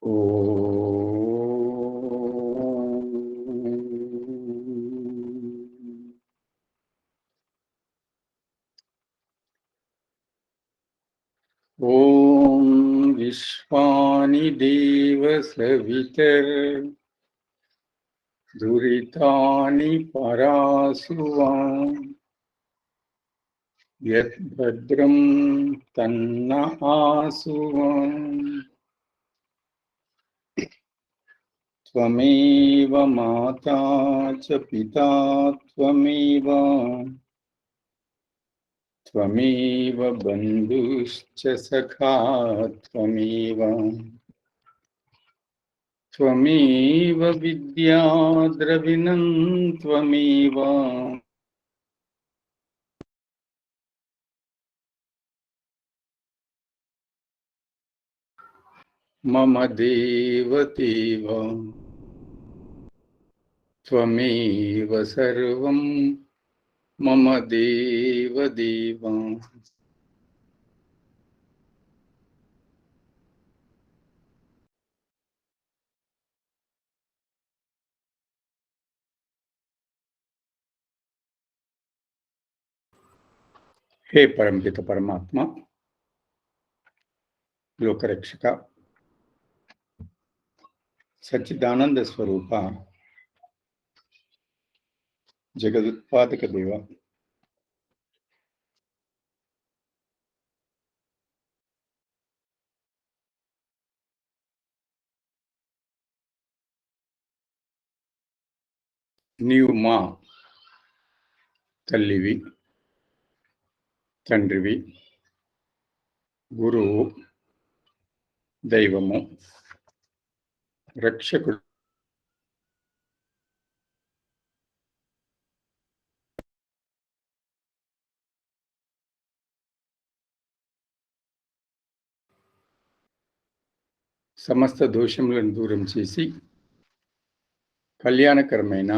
ॐ विश्वानि देव सवितर दुरितानि परासुवान् यद्भद्रं तन्न आसुवान् त्वमेव माता च पिता त्वमेव बन्धुश्च सखा त्वमेव विद्या द्रविणं त्वमेव मम देवदेव त्वमेव सर्वं मम देवदेव। हे परमपित परमात्मा, लोकरक्षक, सच्चिदानंद स्वरूप, जगदुत्पादक देव, నీవు మా తల్లివి, తండ్రివి, గురువు, దైవము, రక్షకుడు. సమస్త దోషములను దూరం చేసి కళ్యాణకరమైన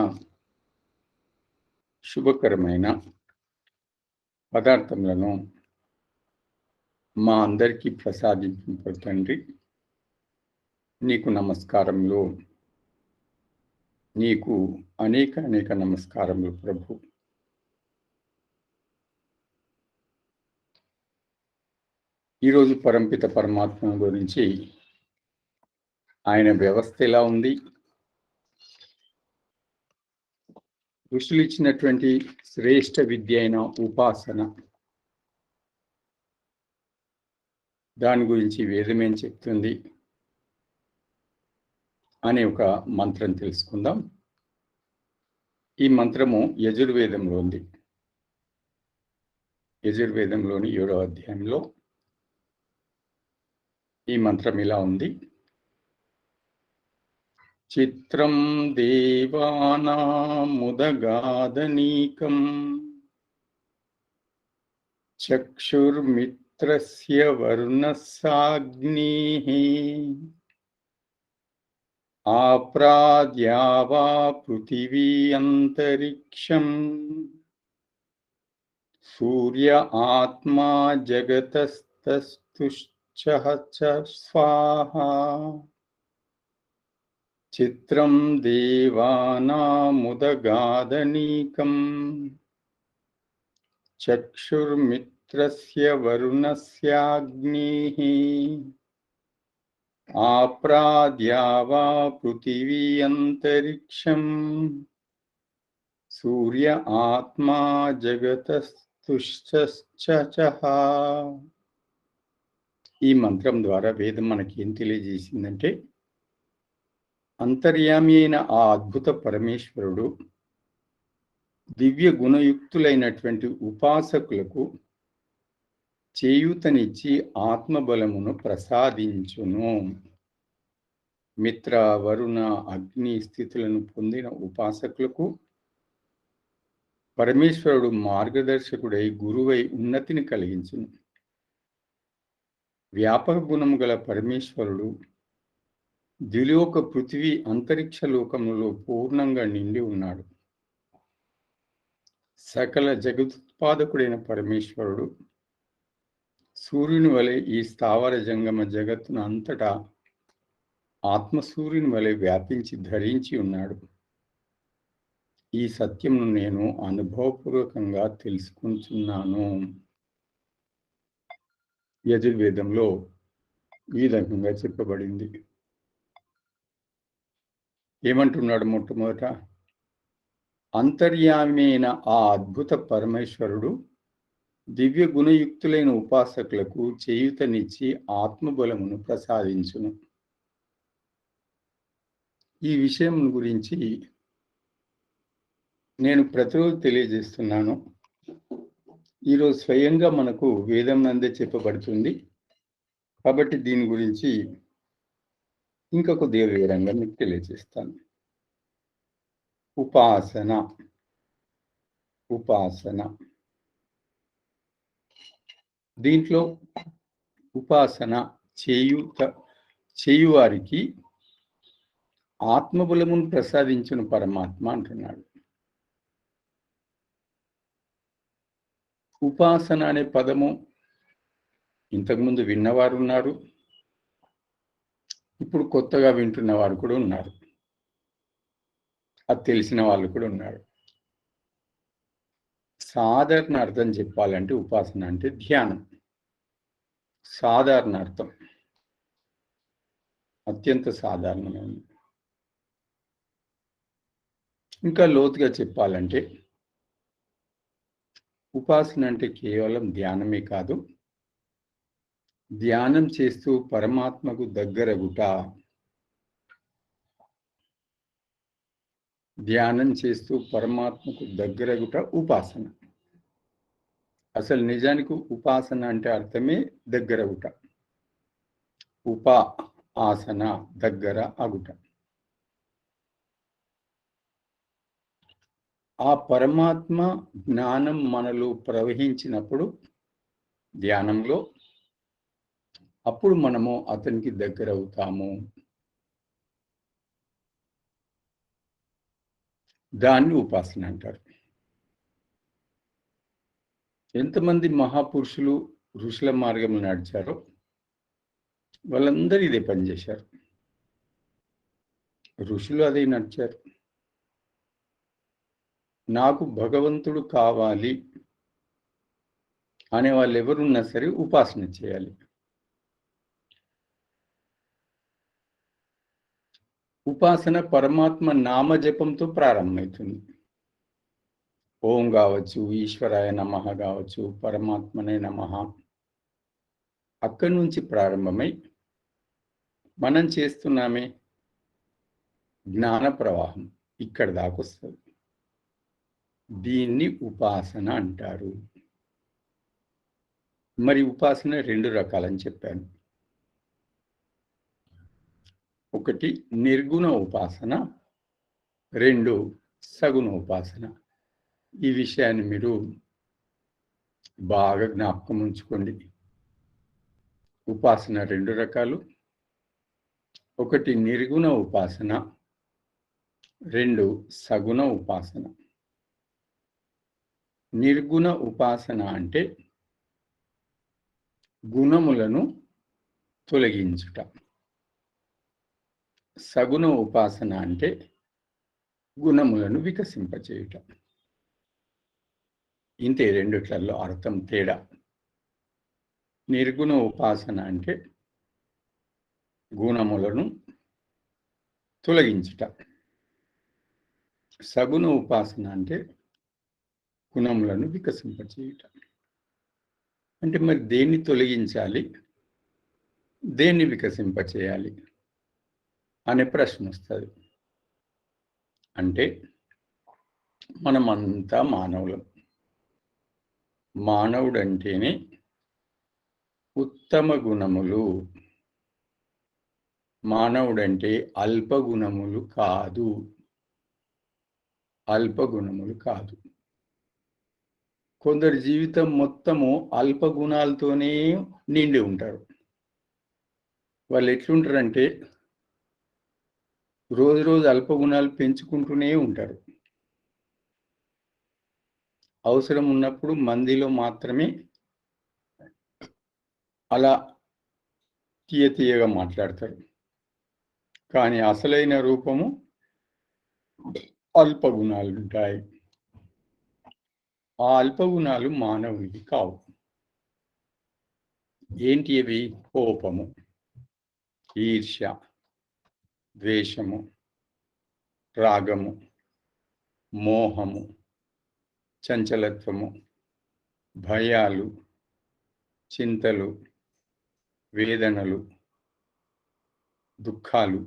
శుభకరమైన పదార్థములను మా అందరికీ ప్రసాదింపు తండ్రి, నీకు నమస్కారములు, నీకు అనేక నమస్కారములు ప్రభు. ఈరోజు పరంపిత పరమాత్మ గురించి, ఆయన వ్యవస్థ ఎలా ఉంది, ఋషులు ఇచ్చినటువంటి శ్రేష్ఠ విద్య అయిన ఉపాసన, దాని గురించి వేదం ఏం చెప్తుంది అనే ఒక మంత్రం తెలుసుకుందాం. ఈ మంత్రము యజుర్వేదంలో ఉంది. యజుర్వేదంలోని 7వ అధ్యాయంలో ఈ మంత్రం ఇలా ఉంది. చిత్రం దేవానాముదగాదనీకం చక్షుర్మిత్రస్య వరుణస్సాగ్నిః ఆప్రాద్యావా పృథివీ అంతరిక్షం సూర్య ఆత్మా జగతస్తస్తుశ్చ స్వాహా. చిత్రం దేవానాముదగాదనీకం చక్షుర్మిత్రస్య వరుణస్యాగ్నిః ఆప్రాద్యావా పృథివీ అంతరిక్షం సూర్య ఆత్మా జగతస్తుశ్చ. ఈ మంత్రం ద్వారా వేదం మనకి ఏం తెలియజేసిందంటే, అంతర్యామి అయిన ఆ అద్భుత పరమేశ్వరుడు దివ్య గుణయుక్తులైనటువంటి ఉపాసకులకు చేయూతనిచ్చి ఆత్మబలమును ప్రసాదించును. మిత్ర, వరుణ, అగ్ని స్థితులను పొందిన ఉపాసకులకు పరమేశ్వరుడు మార్గదర్శకుడై గురువై ఉన్నతిని కలిగించును. వ్యాపక గుణము గల పరమేశ్వరుడు ద్విలోక పృథివీ అంతరిక్ష లోకములో పూర్ణంగా నిండి ఉన్నాడు. సకల జగదుత్పాదకుడైన పరమేశ్వరుడు సూర్యుని వలె ఈ స్థావర జంగమ జగత్తును అంతటా ఆత్మసూర్యుని వలె వ్యాపించి ధరించి ఉన్నాడు. ఈ సత్యంను నేను అనుభవపూర్వకంగా తెలుసుకుంటున్నాను. యజుర్వేదంలో ఈ రకంగా చెప్పబడింది. ఏమంటున్నాడు మొట్టమొదట? అంతర్యామైన ఆ అద్భుత పరమేశ్వరుడు దివ్య గుణయుక్తులైన ఉపాసకులకు చేయూతనిచ్చి ఆత్మబలమును ప్రసాదించును. ఈ విషయం గురించి నేను ప్రతిరోజు తెలియజేస్తున్నాను. ఈరోజు స్వయంగా మనకు వేదం నందే చెప్పబడుతుంది. కాబట్టి దీని గురించి ఇంకా కొద్దిగా వివరంగా మీకు తెలియజేస్తాను. ఉపాసన ఉపాసన దీంట్లో ఉపాసన చేయువారికి ఆత్మబలమును ప్రసాదించిన పరమాత్మ అంటున్నాడు. ఉపాసన అనే పదము ఇంతకుముందు విన్నవారు ఉన్నారు, ఇప్పుడు కొత్తగా వింటున్న వారు కూడా ఉన్నారు, అది తెలిసిన వాళ్ళు కూడా ఉన్నారు. సాధారణ అర్థం చెప్పాలంటే ఉపాసన అంటే ధ్యానం. సాధారణ అర్థం అత్యంత సాధారణమైనది. ఇంకా లోతుగా చెప్పాలంటే ఉపాసన అంటే కేవలం ధ్యానమే కాదు, ధ్యానం చేస్తూ పరమాత్మకు దగ్గరగుట. ధ్యానం చేస్తూ పరమాత్మకు దగ్గరగుట ఉపాసన. అసలు నిజానికి ఉపాసన అంటే అర్థమే దగ్గరగుట. ఆసన దగ్గర అగుట. ఆ పరమాత్మ జ్ఞానం మనలో ప్రవహించినప్పుడు ధ్యానంలో, అప్పుడు మనము అతనికి దగ్గర అవుతాము. దాన్ని ఉపాసన అంటారు. ఎంతమంది మహాపురుషులు ఋషుల మార్గంలో నడిచారో వాళ్ళందరూ ఇదే పనిచేశారు. ఋషులు అదే నడిచారు. నాకు భగవంతుడు కావాలి అనే వాళ్ళు ఎవరున్నా సరే ఉపాసన చేయాలి. ఉపాసన పరమాత్మ నామజపంతో ప్రారంభమవుతుంది. ఓం కావచ్చు, ఈశ్వరాయ నమః కావచ్చు, పరమాత్మనే నమః, అక్కడి నుంచి ప్రారంభమై మనం చేస్తున్నామే జ్ఞాన ప్రవాహం ఇక్కడ దాకా వస్తుంది. దీన్ని ఉపాసన అంటారు. మరి ఉపాసన 2 రకాలని చెప్పాను. ఒకటి నిర్గుణ ఉపాసన, 2 సగుణ ఉపాసన. ఈ విషయాన్ని మీరు బాగా జ్ఞాపకం ఉంచుకోండి. ఉపాసన 2 రకాలు. ఒకటి నిర్గుణ ఉపాసన, 2 సగుణ ఉపాసన. నిర్గుణ ఉపాసన అంటే గుణములను తొలగించుట. సగుణ ఉపాసన అంటే గుణములను వికసింపచేయుట. ఇంతే రెండిట్లలో అర్థం తేడా. నిర్గుణ ఉపాసన అంటే గుణములను తొలగించుట. సగుణ ఉపాసన అంటే గుణములను వికసింపచేయుట. అంటే మరి దేన్ని తొలగించాలి, దేన్ని వికసింపచేయాలి అనే ప్రశ్న వస్తుంది. అంటే మనమంతా మానవులం. మానవుడు అంటేనే ఉత్తమ గుణములు. మానవుడంటే అల్పగుణములు కాదు. అల్పగుణములు కాదు. కొందరు జీవితం మొత్తము అల్పగుణాలతోనే నిండి ఉంటారు. వాళ్ళు ఎట్లుంటారంటే రోజు రోజు అల్పగుణాలు పెంచుకుంటూనే ఉంటారు. అవసరం ఉన్నప్పుడు మందిలో మాత్రమే అలా తీయగా మాట్లాడతారు. కానీ అసలైన రూపము అల్పగుణాలుంటాయి. ఆ అల్పగుణాలు మానవునికి కావు. ఏంటి అవి? కోపము, ఈర్ష్య, ద్వేషము, రాగము, మోహము, చంచలత్వము, భయాలు, చింతలు, వేదనలు, దుఃఖాలు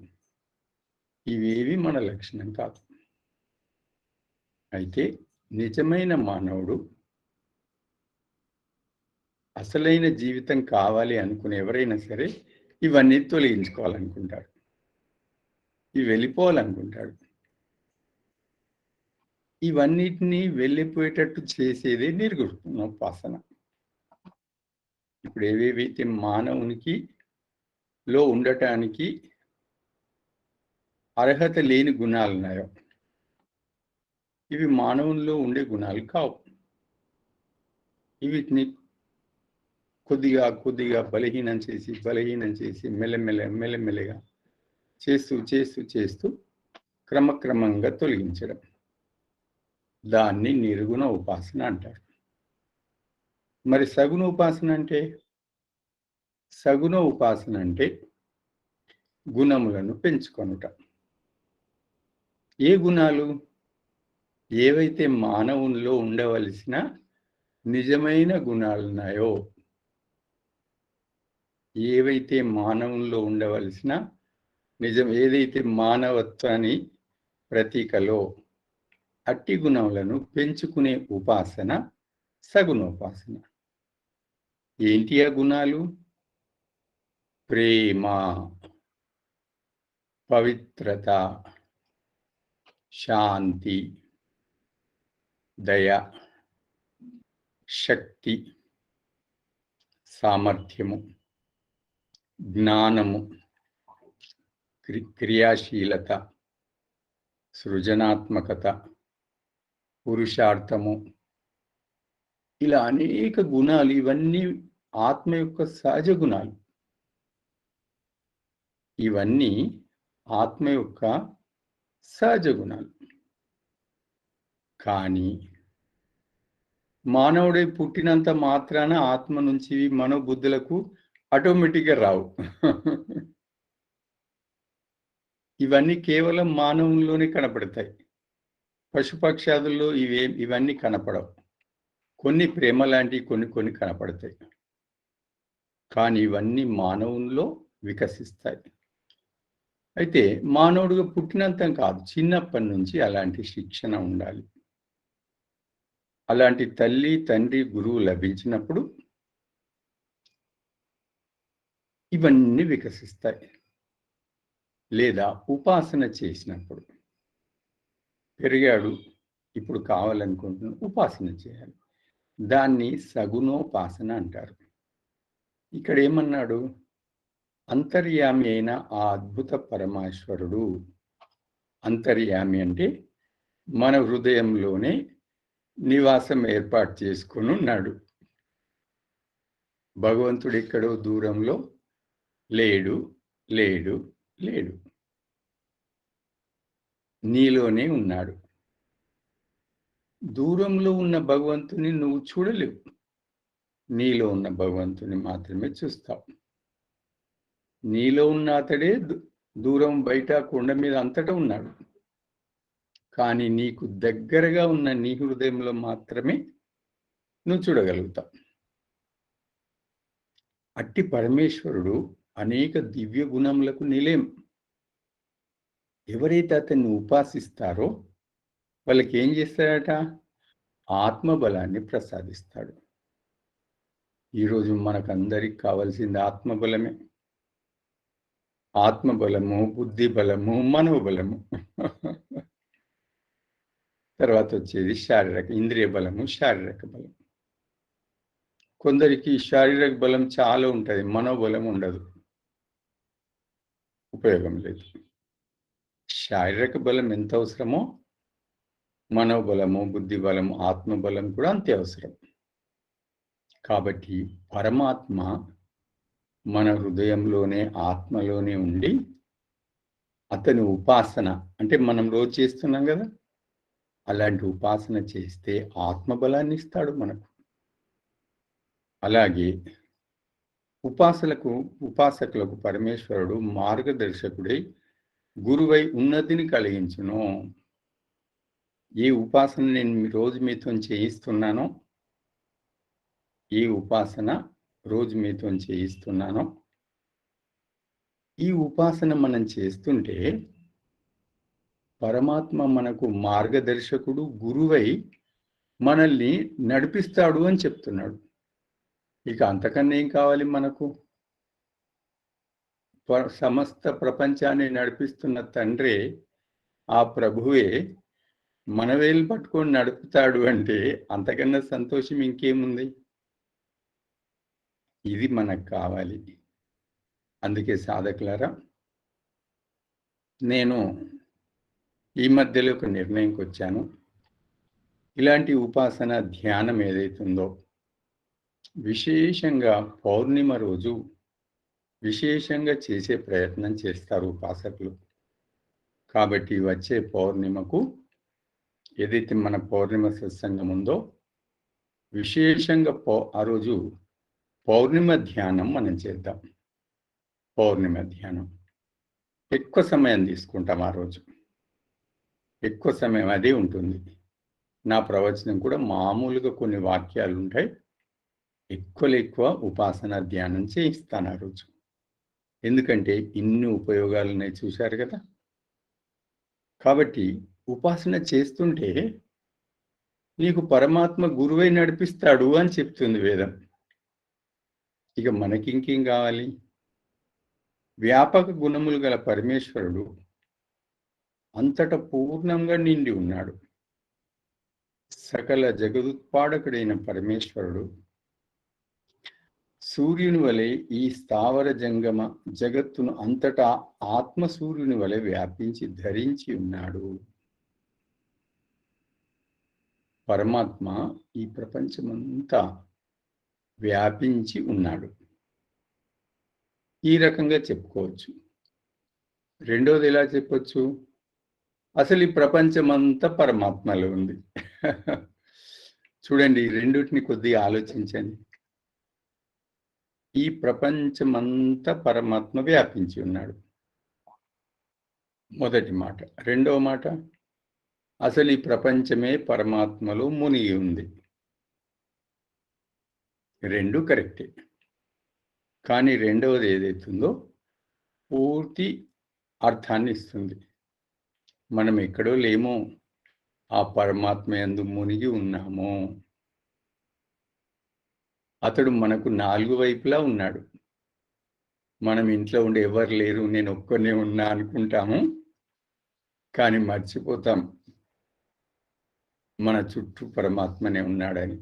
ఇవేవి మన లక్షణం కాదు. అయితే నిజమైన మానవుడు అసలైన జీవితం కావాలి అనుకునే ఎవరైనా సరే ఇవన్నీ తొలగించుకోవాలనుకుంటాడు, ఇవి వెళ్ళిపోవాలనుకుంటాడు. ఇవన్నిటినీ వెళ్ళిపోయేటట్టు చేసేదే నిర్గుణోపాసన. ఇప్పుడు ఏవేవైతే మానవునికి లో ఉండటానికి అర్హత లేని గుణాలు ఉన్నాయో ఇవి మానవుల్లో ఉండే గుణాలు కావు. వీటిని కొద్దిగా కొద్దిగా బలహీనం చేసి మెల్లమెల్లగా చేస్తూ క్రమక్రమంగా తొలగించడం, దాన్ని నిర్గుణ ఉపాసన అంటారు. మరి సగుణ ఉపాసన అంటే గుణములను పెంచుకొనుట. ఏ గుణాలు? ఏవైతే మానవునిలో ఉండవలసిన నిజమైన గుణాలున్నాయో, ఏవైతే మానవునిలో ఉండవలసిన ఏదైతే మానవత్వాన్ని ప్రతీకలో అట్టి గుణములను పెంచుకునే ఉపాసన సగుణోపాసన. ఏంటి ఆ గుణాలు? ప్రేమ, పవిత్రత, శాంతి, దయ, శక్తి, సామర్థ్యము, జ్ఞానము, క్రియాశీలత, సృజనాత్మకత, పురుషార్థము, ఇలా అనేక గుణాలు. ఇవన్నీ ఆత్మ యొక్క సహజ గుణాలు. ఇవన్నీ ఆత్మ యొక్క సహజ గుణాలు. కానీ మానవుడై పుట్టినంత మాత్రాన ఆత్మ నుంచి మనోబుద్ధులకు ఆటోమేటిక్గా రావు. ఇవన్నీ కేవలం మానవుల్లోనే కనపడతాయి. పశుపక్షాదుల్లో ఇవన్నీ కనపడవు. కొన్ని ప్రేమ లాంటివి కొన్ని కనపడతాయి. కానీ ఇవన్నీ మానవుల్లో వికసిస్తాయి. అయితే మానవుడిగా పుట్టినంత కాదు, చిన్నప్పటి నుంచి అలాంటి శిక్షణ ఉండాలి. అలాంటి తల్లి, తండ్రి, గురువు లభించినప్పుడు ఇవన్నీ వికసిస్తాయి. లేదా ఉపాసన చేసినప్పుడు, పెరిగాడు, ఇప్పుడు కావాలనుకుంటున్నాడు, ఉపాసన చేయాలి. దాన్ని సగుణోపాసన అంటారు. ఇక్కడ ఏమన్నాడు? అంతర్యామి అయిన ఆ అద్భుత పరమేశ్వరుడు. అంతర్యామి అంటే మన హృదయంలోనే నివాసం ఏర్పాటు చేసుకొని ఉన్నాడు. భగవంతుడు ఎక్కడో దూరంలో లేడు, నీలోనే ఉన్నాడు. దూరంలో ఉన్న భగవంతుని నువ్వు చూడలేవు, నీలో ఉన్న భగవంతుని మాత్రమే చూస్తావు. నీలో ఉన్న అతడే దూరం, బయట, కొండ మీద అంతటా ఉన్నాడు. కానీ నీకు దగ్గరగా ఉన్న నీ హృదయంలో మాత్రమే నువ్వు చూడగలుగుతావు. అట్టి పరమేశ్వరుడు అనేక దివ్య గుణములకు నిలయం. ఎవరైతే అతన్ని ఉపాసిస్తారో వాళ్ళకి ఏం చేస్తాడట? ఆత్మబలాన్ని ప్రసాదిస్తాడు. ఈరోజు మనకందరికి కావాల్సింది ఆత్మబలమే. ఆత్మబలము, బుద్ధి బలము, మనోబలము. తర్వాత వచ్చేది ఇంద్రియ బలము, శారీరక బలం. కొందరికి శారీరక బలం చాలా ఉంటుంది, మనోబలం ఉండదు, ఉపయోగం లేదు. శారీరక బలం ఎంత అవసరమో మనోబలము, బుద్ధి బలము, ఆత్మబలం కూడా అంతే అవసరం. కాబట్టి పరమాత్మ మన హృదయంలోనే, ఆత్మలోనే ఉండి అతని ఉపాసన అంటే మనం రోజు చేస్తున్నాం కదా, అలాంటి ఉపాసన చేస్తే ఆత్మబలాన్ని ఇస్తాడు మనకు. అలాగే ఉపాసకులకు పరమేశ్వరుడు మార్గదర్శకుడై గురువై ఉన్నతిని కలిగించును. ఏ ఉపాసన నేను రోజు మీతో చేయిస్తున్నానో, ఏ ఉపాసన రోజు మీతో చేయిస్తున్నానో, ఈ ఉపాసన మనం చేస్తుంటే పరమాత్మ మనకు మార్గదర్శకుడు, గురువై మనల్ని నడిపిస్తాడు అని చెప్తున్నాడు. ఇక అంతకన్నా ఏం కావాలి మనకు? సమస్త ప్రపంచాన్ని నడిపిస్తున్న తండ్రే, ఆ ప్రభువే మన వేలు పట్టుకొని నడుపుతాడు అంటే అంతకన్నా సంతోషం ఇంకేముంది? ఇది మనకు కావాలి. అందుకే సాధకులారా, నేను ఈ మధ్యలో ఒక నిర్ణయంకి వచ్చాను. ఇలాంటి ఉపాసన ధ్యానం ఏదైతుందో విశేషంగా పౌర్ణిమ రోజు విశేషంగా చేసే ప్రయత్నం చేస్తారు ఉపాసకులు. కాబట్టి వచ్చే పౌర్ణిమకు ఏదైతే మన పౌర్ణిమ సత్సంగం ఉందో విశేషంగా ఆ రోజు పౌర్ణిమ ధ్యానం మనం చేద్దాం. పౌర్ణిమ ధ్యానం ఎక్కువ సమయం తీసుకుంటాం. ఆ రోజు ఎక్కువ సమయం అదే ఉంటుంది. నా ప్రవచనం కూడా మామూలుగా కొన్ని వాక్యాలు ఉంటాయి. ఎక్కువ ఉపాసన ధ్యానం చేయిస్తాను ఆ రోజు. ఎందుకంటే ఇన్ని ఉపయోగాలు ఉన్నాయి, చూశారు కదా. కాబట్టి ఉపాసన చేస్తుంటే నీకు పరమాత్మ గురువై నడిపిస్తాడు అని చెప్తుంది వేదం. ఇక మనకి ఇంకేం కావాలి? వ్యాపక గుణములు గల పరమేశ్వరుడు అంతట పూర్ణంగా నిండి ఉన్నాడు. సకల జగదుత్పాదకుడైన పరమేశ్వరుడు సూర్యుని వలె ఈ స్థావర జంగమ జగత్తును అంతటా ఆత్మ సూర్యుని వలె వ్యాపించి ధరించి ఉన్నాడు. పరమాత్మ ఈ ప్రపంచమంతా వ్యాపించి ఉన్నాడు. ఈ రకంగా చెప్పుకోవచ్చు. రెండోది ఎలా చెప్పొచ్చు? అసలు ఈ ప్రపంచమంతా పరమాత్మలో ఉంది. చూడండి, రెండిటిని కొద్దిగా ఆలోచించండి. ఈ ప్రపంచమంతా పరమాత్మ వ్యాపించి ఉన్నాడు, మొదటి మాట. రెండవ మాట, అసలు ఈ ప్రపంచమే పరమాత్మలో మునిగి ఉంది. రెండు కరెక్టే. కానీ రెండవది ఏదైతుందో పూర్తి అర్థాన్ని ఇస్తుంది. మనం ఎక్కడో లేమో, ఆ పరమాత్మ యందు మునిగి ఉన్నాము. అతడు మనకు నాలుగు వైపులా ఉన్నాడు. మనం ఇంట్లో ఉండి ఎవరు లేరు, నేను ఒక్కనే ఉన్నా అనుకుంటాము. కానీ మర్చిపోతాం మన చుట్టూ పరమాత్మనే ఉన్నాడని.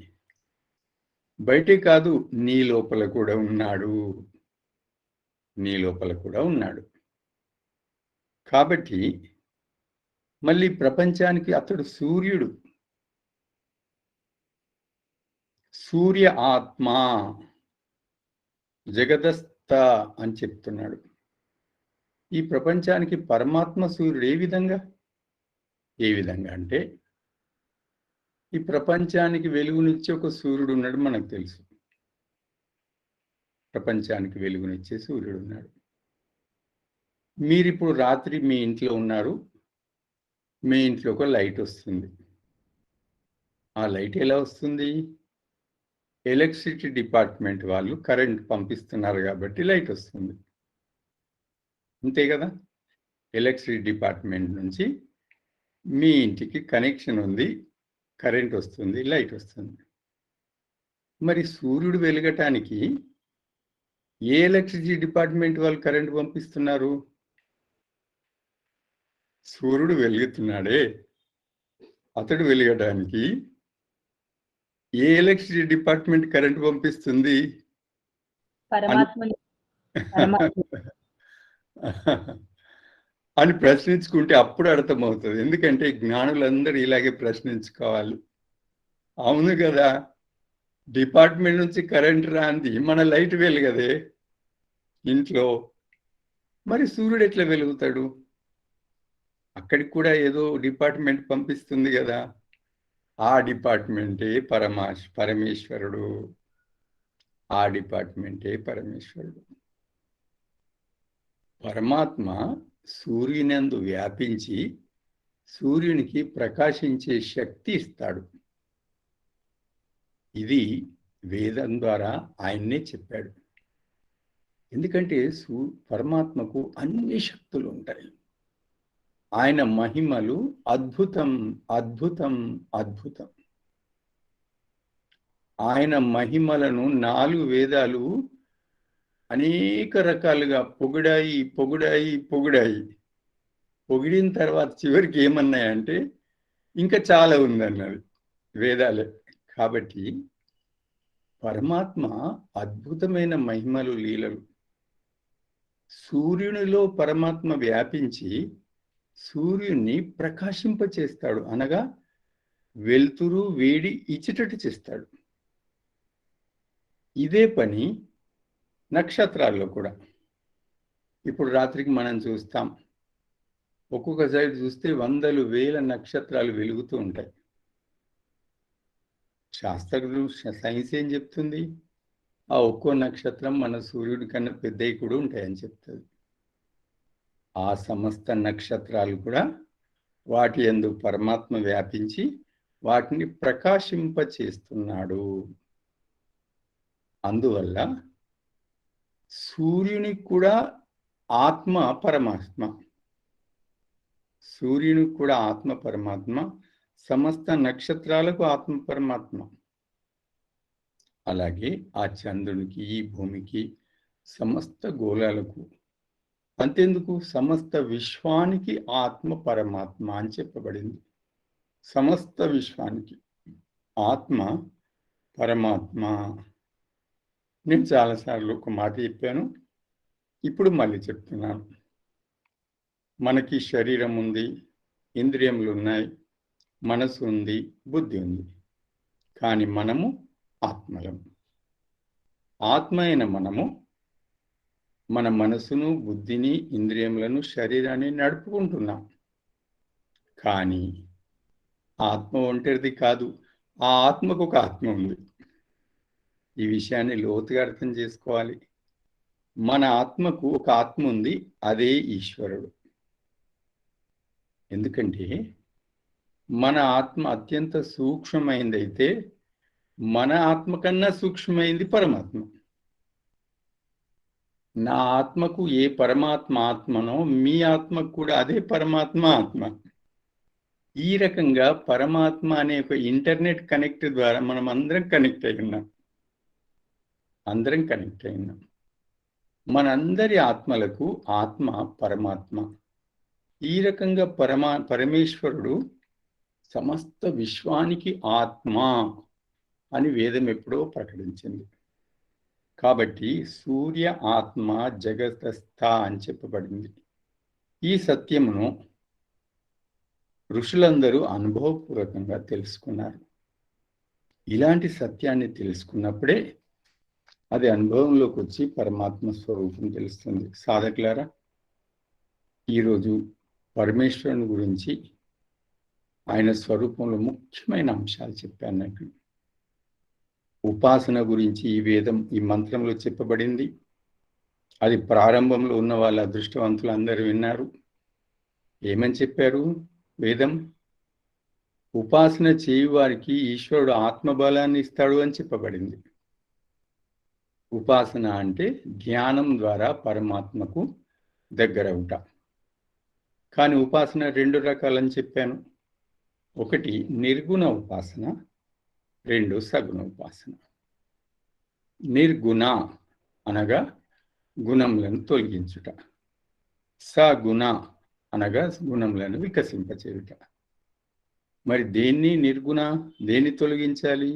బయటే కాదు, నీ లోపల కూడా ఉన్నాడు. నీ లోపల కూడా ఉన్నాడు. కాబట్టి మళ్ళీ ప్రపంచానికి అతడు సూర్యుడు, సూర్య ఆత్మ, జగదస్థ అని చెప్తున్నాడు. ఈ ప్రపంచానికి పరమాత్మ సూర్యుడు ఏ విధంగా అంటే, ఈ ప్రపంచానికి వెలుగునిచ్చే ఒక సూర్యుడు ఉన్నాడు, మనకు తెలుసు. ప్రపంచానికి వెలుగునిచ్చే సూర్యుడు ఉన్నాడు. మీరిప్పుడు రాత్రి మీ ఇంట్లో ఉన్నారు, మీ ఇంట్లో ఒక లైట్ వస్తుంది. ఆ లైట్ ఎలా వస్తుంది? ఎలక్ట్రిసిటీ డిపార్ట్మెంట్ వాళ్ళు కరెంట్ పంపిస్తున్నారు కాబట్టి లైట్ వస్తుంది. అంతే కదా. ఎలక్ట్రిసిటీ డిపార్ట్మెంట్ నుంచి మీ ఇంటికి కనెక్షన్ ఉంది, కరెంట్ వస్తుంది, లైట్ వస్తుంది. మరి సూర్యుడు వెలగటానికి ఏ ఎలక్ట్రిసిటీ డిపార్ట్మెంట్ వాళ్ళు కరెంట్ పంపిస్తున్నారు? సూర్యుడు వెలుగుతున్నాడే, అతడు వెలగడానికి ఏ ఎలక్ట్రిసిటీ డిపార్ట్మెంట్ కరెంట్ పంపిస్తుంది? అని ప్రశ్నించుకుంటే అప్పుడు అర్థమవుతుంది. ఎందుకంటే జ్ఞానులందరూ ఇలాగే ప్రశ్నించుకోవాలి. అవును కదా, డిపార్ట్మెంట్ నుంచి కరెంట్ రాంది మన లైట్ వెలుగదే ఇంట్లో. మరి సూర్యుడు ఎట్లా వెలుగుతాడు? అక్కడికి కూడా ఏదో డిపార్ట్మెంట్ పంపిస్తుంది కదా, ఆ డిపార్ట్మెంటే పరమేశ్వరుడు. ఆ డిపార్ట్మెంటే పరమేశ్వరుడు. పరమాత్మ సూర్యునందు వ్యాపించి సూర్యునికి ప్రకాశించే శక్తి ఇస్తాడు. ఇది వేదం ద్వారా ఆయన్నే చెప్పాడు. ఎందుకంటే పరమాత్మకు అన్ని శక్తులు ఉంటాయి. ఆయన మహిమలు అద్భుతం అద్భుతం అద్భుతం. ఆయన మహిమలను 4 వేదాలు అనేక రకాలుగా పొగిడాయి పొగిడాయి పొగిడాయి. పొగిడిన తర్వాత చివరికి ఏమన్నాయంటే ఇంకా చాలా ఉందన్నది వేదాలే. కాబట్టి పరమాత్మ అద్భుతమైన మహిమలు లీలలు. సూర్యునిలో పరమాత్మ వ్యాపించి సూర్యుని ప్రకాశింపచేస్తాడు, అనగా వెలుతురు వేడి ఇచ్చేటట్టు చేస్తాడు. ఇదే పని నక్షత్రాల్లో కూడా. ఇప్పుడు రాత్రికి మనం చూస్తాం, ఒక్కొక్క సైడ్ చూస్తే వందలు వేల నక్షత్రాలు వెలుగుతూ ఉంటాయి. శాస్త్రజ్ఞులు సైన్స్ ఏం చెప్తుంది? ఆ ఒక్కో నక్షత్రం మన సూర్యుడి కన్నా పెద్దవి కూడా ఉంటాయని చెప్తుంది. ఆ సమస్త నక్షత్రాలు కూడా వాటి యందు పరమాత్మ వ్యాపించి వాటిని ప్రకాశింపచేస్తున్నాడు. అందువల్ల సూర్యునికి కూడా ఆత్మ పరమాత్మ, సూర్యునికి కూడా ఆత్మ పరమాత్మ, సమస్త నక్షత్రాలకు ఆత్మ పరమాత్మ. అలాగే ఆ చంద్రునికి, ఈ భూమికి, సమస్త గోళాలకు, అంతెందుకు సమస్త విశ్వానికి ఆత్మ పరమాత్మ అని చెప్పబడింది. సమస్త విశ్వానికి ఆత్మ పరమాత్మ. నేను చాలాసార్లు ఒక మాట చెప్పాను, ఇప్పుడు మళ్ళీ చెప్తున్నాను. మనకి శరీరం ఉంది, ఇంద్రియములు ఉన్నాయి, మనసు ఉంది, బుద్ధి ఉంది. కానీ మనము ఆత్మలం. ఆత్మ అయిన మనము మన మనసును, బుద్ధిని, ఇంద్రియములను, శరీరాన్ని నడుపుకుంటున్నాం. కానీ ఆత్మ ఒంటరిది కాదు. ఆ ఆత్మకు ఒక ఆత్మ ఉంది. ఈ విషయాన్ని లోతుగా అర్థం చేసుకోవాలి. మన ఆత్మకు ఒక ఆత్మ ఉంది, అదే ఈశ్వరుడు. ఎందుకంటే మన ఆత్మ అత్యంత సూక్ష్మమైందైతే మన ఆత్మ కన్నా సూక్ష్మమైంది పరమాత్మ. నా ఆత్మకు ఏ పరమాత్మ ఆత్మనో మీ ఆత్మకు కూడా అదే పరమాత్మ ఆత్మ. ఈ రకంగా పరమాత్మ అనే ఒక ఇంటర్నెట్ కనెక్ట్ ద్వారా మనం అందరం కనెక్ట్ అయి ఉన్నాం. అందరం కనెక్ట్ అయి ఉన్నాం. మనందరి ఆత్మలకు ఆత్మ పరమాత్మ. ఈ రకంగా పరమేశ్వరుడు సమస్త విశ్వానికి ఆత్మ అని వేదం ఎప్పుడో ప్రకటించింది. కాబట్టి సూర్య ఆత్మ జగతస్థ అని చెప్పబడింది. ఈ సత్యమును ఋషులందరూ అనుభవపూర్వకంగా తెలుసుకున్నారు. ఇలాంటి సత్యాన్ని తెలుసుకున్నప్పుడే అది అనుభవంలోకి వచ్చి పరమాత్మ స్వరూపం తెలుస్తుంది. సాధకులారా, ఈరోజు పరమేశ్వరుని గురించి, ఆయన స్వరూపంలో ముఖ్యమైన అంశాలు చెప్పాను. నాకు ఉపాసన గురించి ఈ వేదం, ఈ మంత్రంలో చెప్పబడింది. అది ప్రారంభంలో ఉన్న వాళ్ళ అదృష్టవంతులు అందరూ విన్నారు. ఏమని చెప్పారు వేదం? ఉపాసన చేయువారికి ఈశ్వరుడు ఆత్మబలాన్ని ఇస్తాడు అని చెప్పబడింది. ఉపాసన అంటే ధ్యానం ద్వారా పరమాత్మకు దగ్గరవుట. కానీ ఉపాసన 2 రకాలని చెప్పాను. ఒకటి నిర్గుణ ఉపాసన, 2 సగుణ ఉపాసన. నిర్గుణ అనగా గుణములను తొలగించుట, సగుణ అనగా గుణములను వికసింపచేయుట. మరి దేన్ని నిర్గుణ, దేన్ని తొలగించాలి?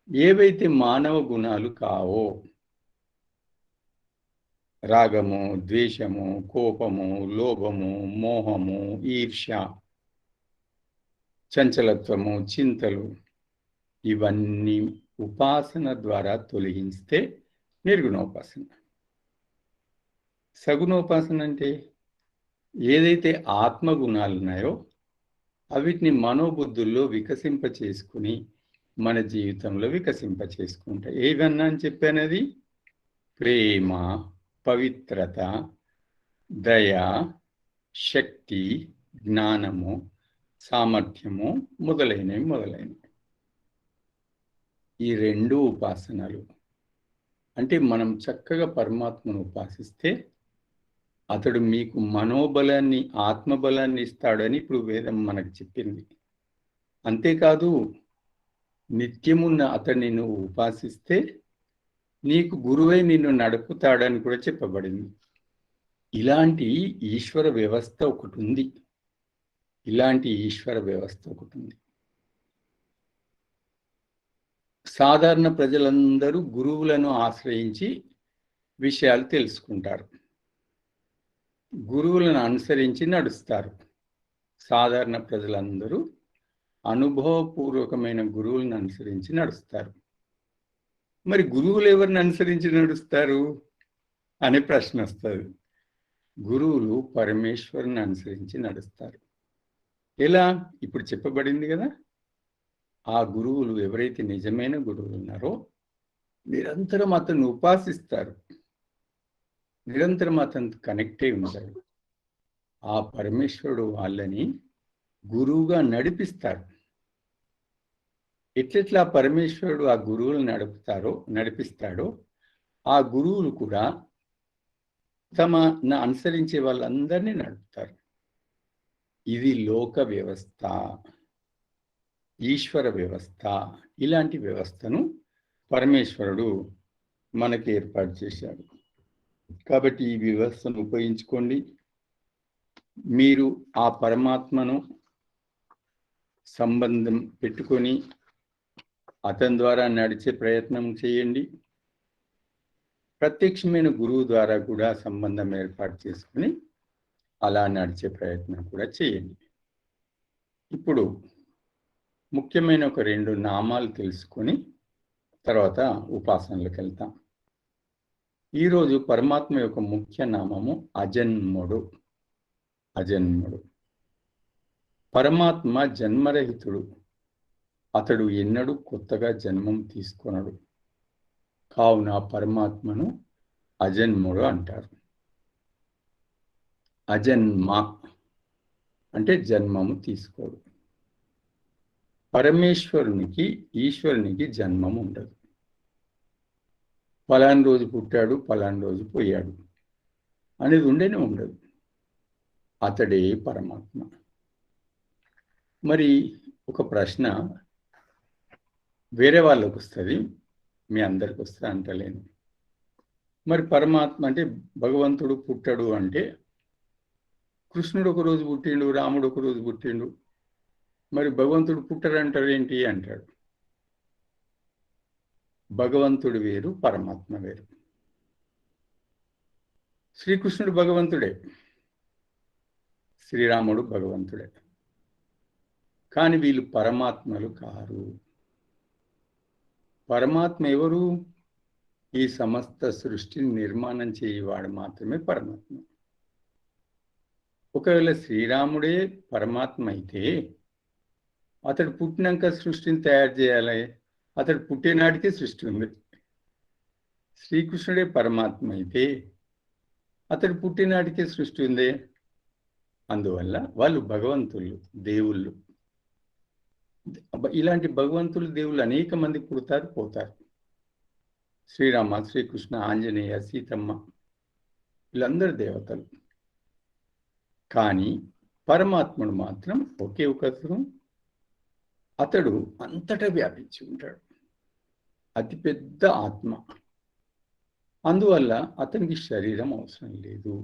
ఏవైతే మానవ గుణాలు కావో, రాగము, ద్వేషము, కోపము, లోభము, మోహము, ఈర్ష్య, చంచలత్వము, చింతలు, ఇవన్నీ ఉపాసన ద్వారా తొలగిస్తే నిర్గుణోపాసన. సగుణోపాసన అంటే ఏదైతే ఆత్మగుణాలు ఉన్నాయో అవిటిని మనోబుద్ధుల్లో వికసింప చేసుకుని మన జీవితంలో వికసింప చేసుకుంటాయి. ఏవన్నా అని చెప్పానది ప్రేమ, పవిత్రత, దయ, శక్తి, జ్ఞానము, సామర్థ్యము మొదలైనవి. ఈ రెండు ఉపాసనలు అంటే మనం చక్కగా పరమాత్మను ఉపాసిస్తే అతడు మీకు మనోబలాన్ని, ఆత్మబలాన్ని ఇస్తాడని ఇప్పుడు వేదం మనకు చెప్పింది. అంతేకాదు నిత్యమున్న అతన్ని నువ్వు ఉపాసిస్తే నీకు గురువై నిన్ను నడుపుతాడని కూడా చెప్పబడింది. ఇలాంటి ఈశ్వర వ్యవస్థ ఒకటి ఉంది. సాధారణ ప్రజలందరూ గురువులను ఆశ్రయించి విషయాలు తెలుసుకుంటారు, గురువులను అనుసరించి నడుస్తారు. సాధారణ ప్రజలందరూ అనుభవపూర్వకమైన గురువులను అనుసరించి నడుస్తారు. మరి గురువులు ఎవరిని అనుసరించి నడుస్తారు అనే ప్రశ్న వస్తుంది. గురువులు పరమేశ్వరుని అనుసరించి నడుస్తారు. ఎలా? ఇప్పుడు చెప్పబడింది కదా. ఆ గురువులు ఎవరైతే నిజమైన గురువులు ఉన్నారో నిరంతరం అతన్ని ఉపాసిస్తారు, నిరంతరం అతను కనెక్ట్ అయి ఉంటారు. ఆ పరమేశ్వరుడు వాళ్ళని గురువుగా నడిపిస్తారు. ఎట్లెట్లా పరమేశ్వరుడు ఆ గురువులు నడిపిస్తాడో ఆ గురువులు కూడా తమను అనుసరించే వాళ్ళందరినీ నడుపుతారు. ఇది లోక వ్యవస్థ, ఈశ్వర వ్యవస్థ. ఇలాంటి వ్యవస్థను పరమేశ్వరుడు మనకి ఏర్పాటు చేశాడు. కాబట్టి ఈ వ్యవస్థను ఉపయోగించుకోండి. మీరు ఆ పరమాత్మను సంబంధం పెట్టుకొని అతని ద్వారా నడిచే ప్రయత్నం చేయండి. ప్రత్యక్షమైన గురువు ద్వారా కూడా సంబంధం ఏర్పాటు చేసుకుని అలా నడిచే ప్రయత్నం కూడా చేయండి. ఇప్పుడు ముఖ్యమైన ఒక 2 నామాలు తెలుసుకొని తర్వాత ఉపాసనలకు వెళ్తాం. ఈరోజు పరమాత్మ యొక్క ముఖ్య నామము అజన్ముడు. పరమాత్మ జన్మరహితుడు. అతడు ఎన్నడూ కొత్తగా జన్మం తీసుకొనడు. కావున పరమాత్మను అజన్ముడు అంటారు. అజన్మ అంటే జన్మము తీసుకోడు. ఈశ్వరునికి జన్మం ఉండదు. పలాని రోజు పుట్టాడు, పలాని రోజు పోయాడు అనేది ఉండదు. అతడే పరమాత్మ. మరి ఒక ప్రశ్న వేరే వాళ్ళకు వస్తుంది, మీ అందరికి వస్తుంది అంటలేను. మరి పరమాత్మ అంటే భగవంతుడు పుట్టాడు అంటే కృష్ణుడు ఒక రోజు పుట్టిండు, రాముడు ఒక రోజు పుట్టిండు, మరి భగవంతుడు పుట్టడంటారు ఏంటి అంటాడు. భగవంతుడు వేరు, పరమాత్మ వేరు. శ్రీకృష్ణుడు భగవంతుడే, శ్రీరాముడు భగవంతుడే, కానీ వీళ్ళు పరమాత్మలు కారు. పరమాత్మ ఎవరు? ఈ సమస్త సృష్టిని నిర్మాణం చేయవాడు మాత్రమే పరమాత్మ. ఒకవేళ శ్రీరాముడే పరమాత్మ అయితే అతడు పుట్టినాక సృష్టిని తయారు చేయాలి. అతడు పుట్టినాటికే సృష్టి ఉంది. శ్రీకృష్ణుడే పరమాత్మ అయితే అతడు పుట్టినాటికే సృష్టి ఉంది. అందువల్ల వాళ్ళు భగవంతులు, దేవుళ్ళు. ఇలాంటి భగవంతులు, దేవుళ్ళు అనేక మంది పుడతారు, పోతారు. శ్రీరామ, శ్రీకృష్ణ, ఆంజనేయ, సీతమ్మ వీళ్ళందరూ దేవతలు. కానీ పరమాత్ముడు మాత్రం ఒకే ఒకరు. అతడు అంతటా వ్యాపించి ఉంటాడు, అతిపెద్ద ఆత్మ. అందువల్ల అతనికి శరీరం అవసరం లేదు.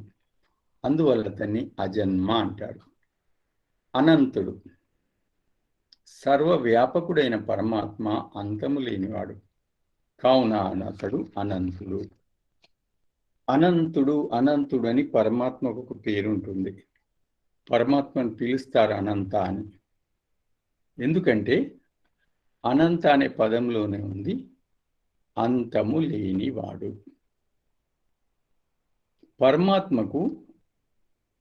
అందువల్ల అతన్ని అజన్మ అంటారు. అనంతుడు, సర్వవ్యాపకుడైన పరమాత్మ అంతము లేనివాడు. కావున అతడు అనంతుడు. అనంతుడు అని పరమాత్మకు ఒక పేరుంటుంది. పరమాత్మను పిలుస్తారు అనంత అని. ఎందుకంటే అనంత అనే పదంలోనే ఉంది అంతము లేనివాడు. పరమాత్మకు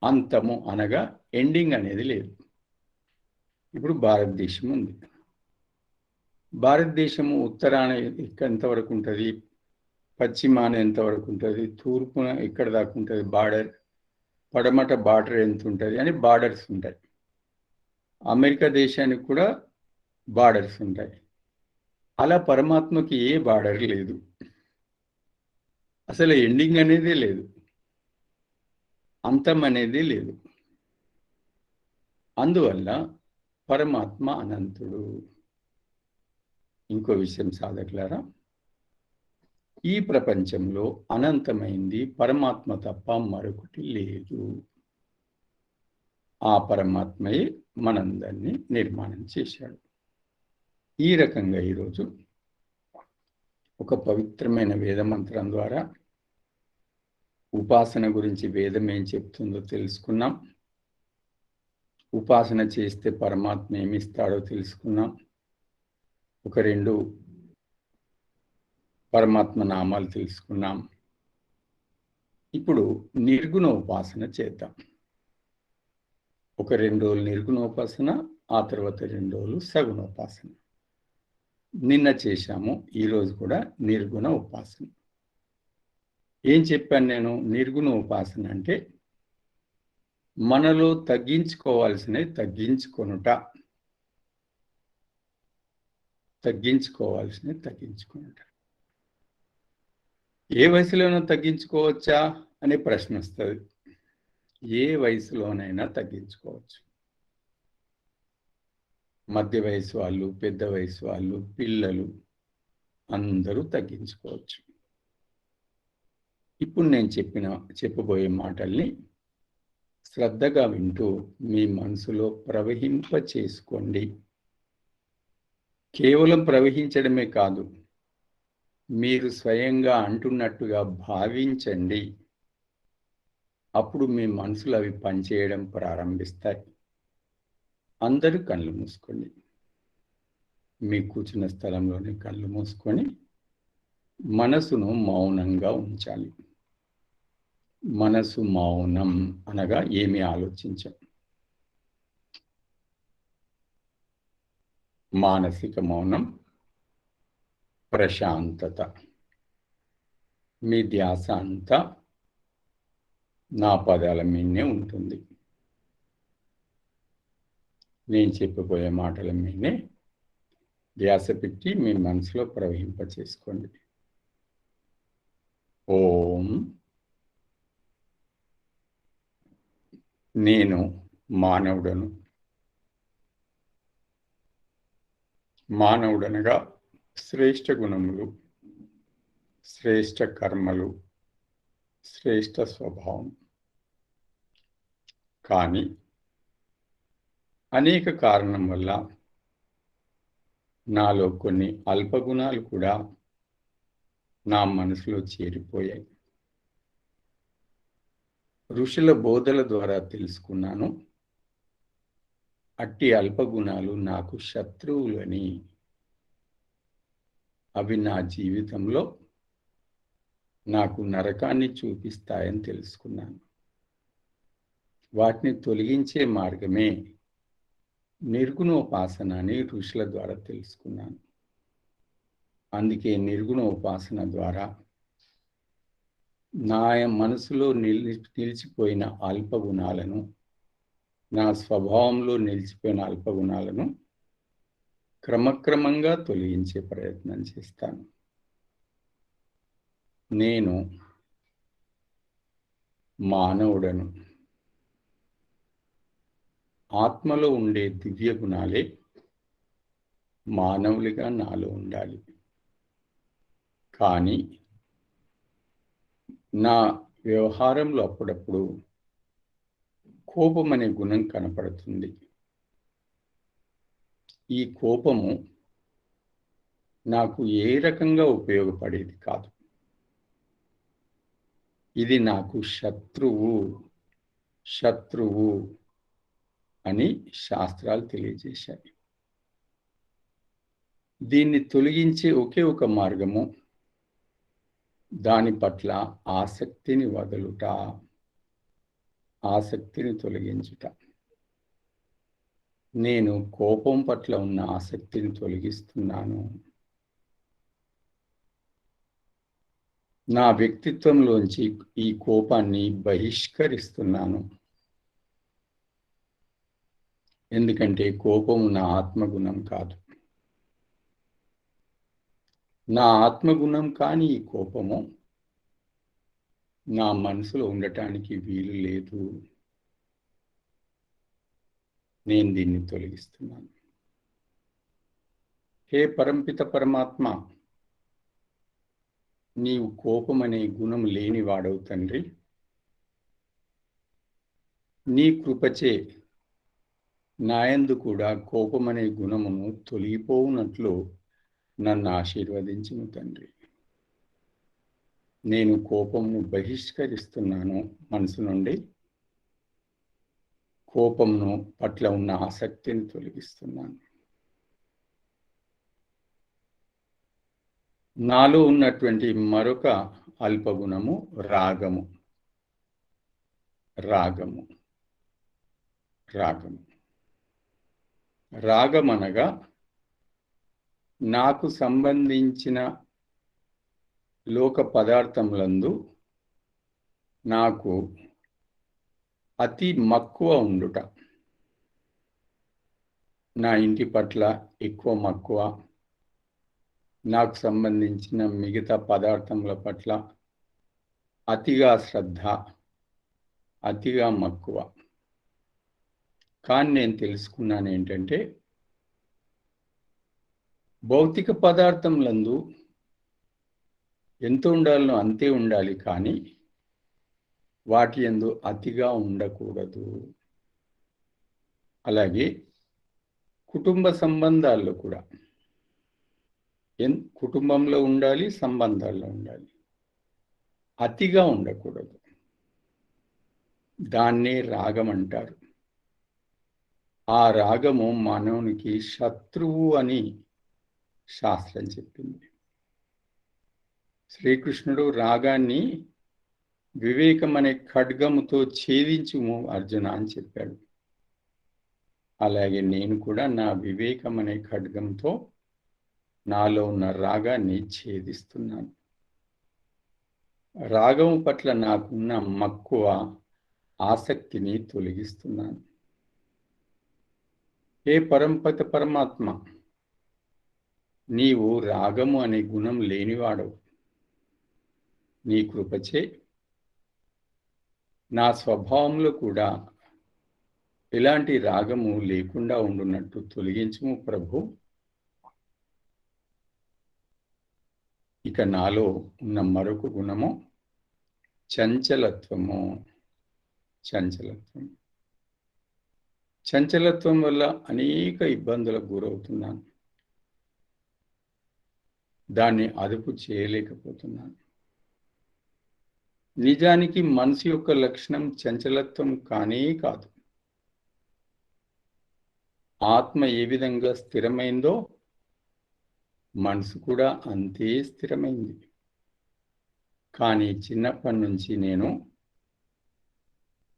అంతము అనగా ఎండింగ్ అనేది లేదు. ఇప్పుడు భారతదేశం ఉంది. భారతదేశము ఉత్తరాన ఎంతవరకు ఉంటుంది, పశ్చిమాన ఎంతవరకు ఉంటుంది, తూర్పున ఎక్కడ దాకా ఉంటుంది బార్డర్, పడమట బార్డర్ ఎంత ఉంటుంది అని బార్డర్స్ ఉంటాయి. అమెరికా దేశానికి కూడా బార్డర్స్ ఉంటాయి. అలా పరమాత్మకి ఏ బార్డర్ లేదు, అసలు ఎండింగ్ అనేది లేదు, అంతం అనేది లేదు. అందువల్ల పరమాత్మ అనంతుడు. ఇంకో విషయం సాధకులారా, ఈ ప్రపంచంలో అనంతమైంది పరమాత్మ తప్ప మరొకటి లేదు. ఆ పరమాత్మయే మనందరినీ నిర్మాణం చేశాడు. ఈ రకంగా ఈరోజు ఒక పవిత్రమైన వేదమంత్రం ద్వారా ఉపాసన గురించి వేదం ఏం చెప్తుందో తెలుసుకున్నాం. ఉపాసన చేస్తే పరమాత్మ ఏమిస్తాడో తెలుసుకున్నాం. ఒక 2 పరమాత్మ నామాలు తెలుసుకున్నాం. ఇప్పుడు నిర్గుణ ఉపాసన చేద్దాం. ఒక 2 రోజులు నిర్గుణ ఉపాసన, ఆ తర్వాత 2 రోజులు సగుణ ఉపాసన. నిన్న చేశాము, ఈరోజు కూడా నిర్గుణ ఉపాసన. ఏం చెప్పాను నేను? నిర్గుణ ఉపాసన అంటే మనలో తగ్గించుకోవాల్సినవి తగ్గించుకొనుట, తగ్గించుకొనుట. ఏ వయసులోనూ తగ్గించుకోవచ్చా అనే ప్రశ్న వస్తుంది. ఏ వయసులోనైనా తగ్గించుకోవచ్చు. మధ్య వయసు వాళ్ళు, పెద్ద వయసు వాళ్ళు, పిల్లలు అందరూ తగ్గించుకోవచ్చు. ఇప్పుడు నేను చెప్పబోయే మాటల్ని శ్రద్ధగా వింటూ మీ మనసులో ప్రవహింప చేసుకోండి. కేవలం ప్రవహించడమే కాదు, మీరు స్వయంగా అంటున్నట్టుగా భావించండి. అప్పుడు మీ మనసులో అవి పనిచేయడం ప్రారంభిస్తాయి. అందరూ కళ్ళు మూసుకోండి. మీ కూర్చున్న స్థలంలోనే కళ్ళు మూసుకొని మనసును మౌనంగా ఉంచాలి. మనసు మౌనం అనగా ఏమి ఆలోచించం. మానసిక మౌనం, ప్రశాంతత. మీ ధ్యాస అంతా నా పదాల మీదనే ఉంటుంది. నేను చెప్పబోయే మాటల మీదనే ధ్యాస పెట్టి మీ మనసులో ప్రవహింప చేసుకోండి. ఓం. నేను మానవుడను. మానవుడనగా శ్రేష్ఠ గుణములు, శ్రేష్ఠ కర్మలు, శ్రేష్ఠ స్వభావం. కానీ అనేక కారణం వల్ల నాలో కొన్ని అల్పగుణాలు కూడా నా మనసులో చేరిపోయాయి. ఋషుల బోధల ద్వారా తెలుసుకున్నాను, అట్టి అల్పగుణాలు నాకు శత్రువులని. అవి నా జీవితంలో నాకు నరకాన్ని చూపిస్తాయని తెలుసుకున్నాను. వాటిని తొలగించే మార్గమే నిర్గుణోపాసన అని ఋషుల ద్వారా తెలుసుకున్నాను. అందుకే నిర్గుణ ఉపాసన ద్వారా నా మనసులో నిలిచిపోయిన అల్పగుణాలను, నా స్వభావంలో నిలిచిపోయిన అల్పగుణాలను క్రమక్రమంగా తొలగించే ప్రయత్నం చేస్తాను. నేను మానవుడను. ఆత్మలో ఉండే దివ్య గుణాలే మానవులుగా నాలో ఉండాలి. కానీ నా వ్యవహారంలో అప్పుడప్పుడు కోపం అనే గుణం కనపడుతుంది. ఈ కోపము నాకు ఏ రకంగా ఉపయోగపడేది కాదు. ఇది నాకు శత్రువు అని శాస్త్రాలు తెలియజేశాయి. దీన్ని తొలగించే ఒకే ఒక మార్గము దాని పట్ల ఆసక్తిని వదులుట. ఆసక్తిని తొలగించుట. నేను కోపం పట్ల ఉన్న ఆసక్తిని తొలగిస్తున్నాను. నా వ్యక్తిత్వంలోంచి ఈ కోపాన్ని బహిష్కరిస్తున్నాను. ఎందుకంటే కోపం నా ఆత్మగుణం కాదు. నా ఆత్మగుణం కాని ఈ కోపము నా మనసులో ఉండటానికి వీలు లేదు. నేను దీన్ని తొలగిస్తున్నాను. హే పరంపిత పరమాత్మ, నీవు కోపం అనే గుణం లేనివాడవు తండ్రి. నీ కృపచే నాయందు కూడా కోపం అనే గుణమును తొలగిపోవునట్లు నన్ను ఆశీర్వదించుము తండ్రి. నేను కోపమును బహిష్కరిస్తున్నాను మనసు నుండి. కోపమును పట్ల ఉన్న ఆసక్తిని తొలగిస్తున్నాను. నాలో ఉన్నటువంటి మరొక అల్పగుణము రాగము. రాగము రాగము రాగమనగా నాకు సంబంధించిన లోక పదార్థములందు నాకు అతి మక్కువ ఉండుట. నా ఇంటి పట్ల ఎక్కువ మక్కువ, నాకు సంబంధించిన మిగతా పదార్థముల పట్ల అతిగా శ్రద్ధ, అతిగా మక్కువ. కానీ నేను తెలుసుకున్నాను ఏంటంటే, భౌతిక పదార్థములందు ఎంత ఉండాలనో అంతే ఉండాలి, కానీ వాటి యందు అతిగా ఉండకూడదు. అలాగే కుటుంబ సంబంధాల్లో కూడా కుటుంబంలో ఉండాలి, సంబంధాల్లో ఉండాలి, అతిగా ఉండకూడదు. దాన్నే రాగం అంటారు. ఆ రాగము మానవునికి శత్రువు అని శాస్త్రం చెప్పింది. శ్రీకృష్ణుడు రాగాన్ని వివేకం అనే ఖడ్గముతో ఛేదించుము అర్జున అని చెప్పాడు. అలాగే నేను కూడా నా వివేకం అనే ఖడ్గంతో నాలో ఉన్న రాగాన్ని ఛేదిస్తున్నాను. రాగం పట్ల నాకున్న మక్కువ, ఆసక్తిని తొలగిస్తున్నాను. హే పరంపత పరమాత్మ, నీవు రాగము అనే గుణం లేనివాడవు. నీ కృపచే నా స్వభావంలో కూడా ఎలాంటి రాగము లేకుండా ఉండునట్టు తొలగించుము ప్రభు. ఇక నాలో ఉన్న మరొక గుణము చంచలత్వము. చంచలత్వం వల్ల అనేక ఇబ్బందులకు గురవుతున్నాను. దాన్ని అదుపు చేయలేకపోతున్నాను. నిజానికి మనసు యొక్క లక్షణం చంచలత్వం కానే కాదు. ఆత్మ ఏ విధంగా స్థిరమైందో మనసు కూడా అంతే స్థిరమైంది. కానీ చిన్నప్పటి నుంచి నేను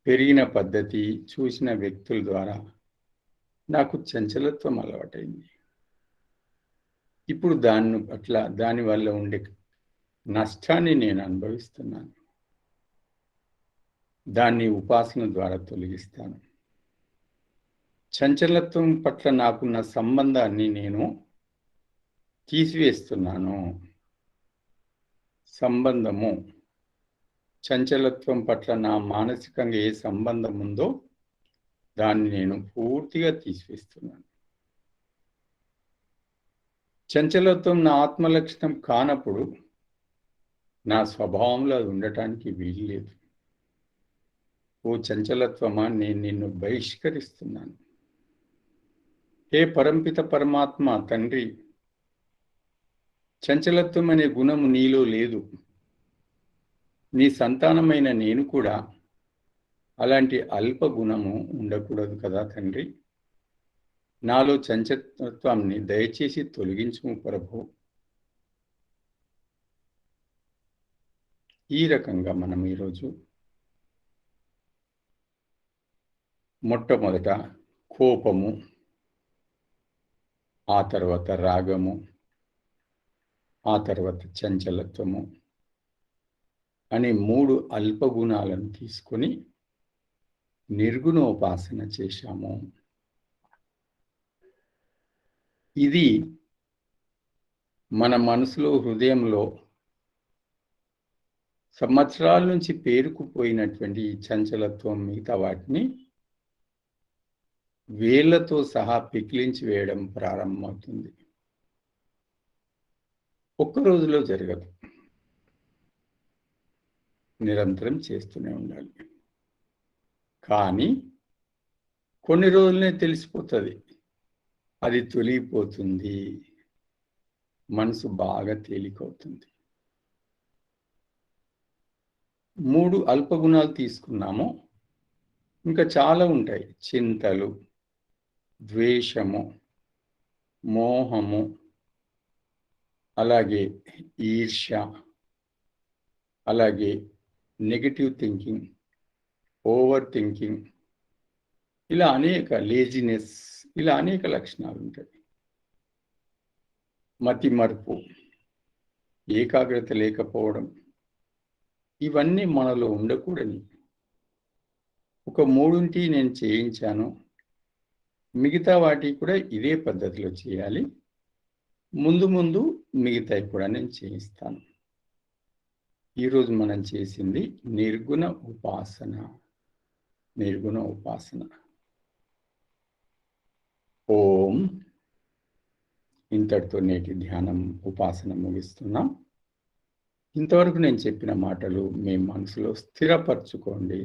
పెరిగిన పద్ధతి, చూసిన వ్యక్తుల ద్వారా నాకు చంచలత్వం అలవాటైంది. ఇప్పుడు దానివల్ల ఉండే నష్టాన్ని నేను అనుభవిస్తున్నాను. దాన్ని ఉపాసన ద్వారా తొలగిస్తాను. చంచలత్వం పట్ల నాకున్న సంబంధాన్ని నేను తీసివేస్తున్నాను. సంబంధము, చంచలత్వం పట్ల నా మానసికంగా ఏ సంబంధం ఉందో దాన్ని నేను పూర్తిగా తీసివేస్తున్నాను. చంచలత్వం నా ఆత్మలక్షణం కానప్పుడు నా స్వభావంలో అది ఉండటానికి వీలు లేదు. ఓ చంచలత్వమా, నేను నిన్ను బహిష్కరిస్తున్నాను. హే పరంపిత పరమాత్మ తండ్రి, చంచలత్వం అనే గుణము నీలో లేదు. నీ సంతానమైన నేను కూడా అలాంటి అల్ప గుణము ఉండకూడదు కదా తండ్రి. నాలో చంచలత్వాన్ని దయచేసి తొలగించుము ప్రభు. ఈ రకంగా మనం ఈరోజు మొట్టమొదట కోపము, ఆ తర్వాత రాగము, ఆ తర్వాత చంచలత్వము అనే 3 అల్పగుణాలను తీసుకొని నిర్గుణోపాసన చేశాము. ఇది మన మనసులో, హృదయంలో సంవత్సరాల నుంచి పేరుకుపోయినటువంటి ఈ చంచలత్వం మిగతా వాటిని వేళ్లతో సహా పికిలించి వేయడం ప్రారంభమవుతుంది. ఒక్క రోజులో జరగదు, నిరంతరం చేస్తూనే ఉండాలి. కానీ కొన్ని రోజులనే తెలిసిపోతుంది, అది తొలిగిపోతుంది, మనసు బాగా తేలికవుతుంది. 3 అల్పగుణాలు తీసుకున్నాము, ఇంకా చాలా ఉంటాయి. చింతలు, ద్వేషము, మోహము, అలాగే ఈర్ష్య, అలాగే నెగటివ్ థింకింగ్, ఓవర్ థింకింగ్, ఇలా అనేక, లేజినెస్, ఇలా అనేక లక్షణాలు ఉంటాయి. మతి మరుపు, ఏకాగ్రత లేకపోవడం, ఇవన్నీ మనలో ఉండకూడని. ఒక 3 నేను చేయించాను, మిగతా వాటి కూడా ఇదే పద్ధతిలో చేయాలి. ముందు ముందు మిగతాయి కూడా నేను చేయిస్తాను. ఈరోజు మనం చేసింది నిర్గుణ ఉపాసన. నిర్గుణ ఉపాసన. ఓం. ఇంతటితో నేటి ధ్యానం, ఉపాసన ముగిస్తున్నాం. ఇంతవరకు నేను చెప్పిన మాటలు మీ మనసులో స్థిరపరచుకోండి.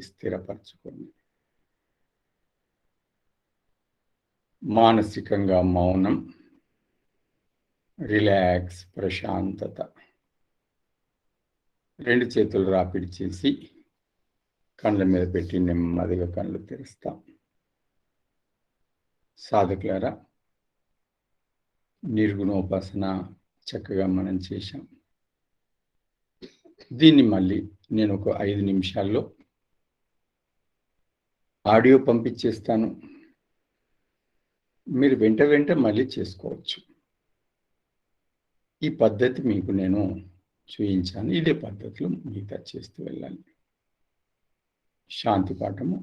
మానసికంగా మౌనం, రిలాక్స్, ప్రశాంతత. 2 చేతులు రాపిడి చేసి కళ్ళ మీద పెట్టి నెమ్మదిగా కళ్ళు తెరుస్తాం. సాధకులారా, నిర్గుణోపాసన చక్కగా మనం చేశాం. దీన్ని మళ్ళీ నేను ఒక 5 నిమిషాల్లో ఆడియో పంపించేస్తాను. మీరు వెంట మళ్ళీ చేసుకోవచ్చు. ఈ పద్ధతి మీకు నేను చూపించాను. ఇదే పద్ధతిలో మిగతా చేస్తూ వెళ్ళాలి. శాంతి పాఠము.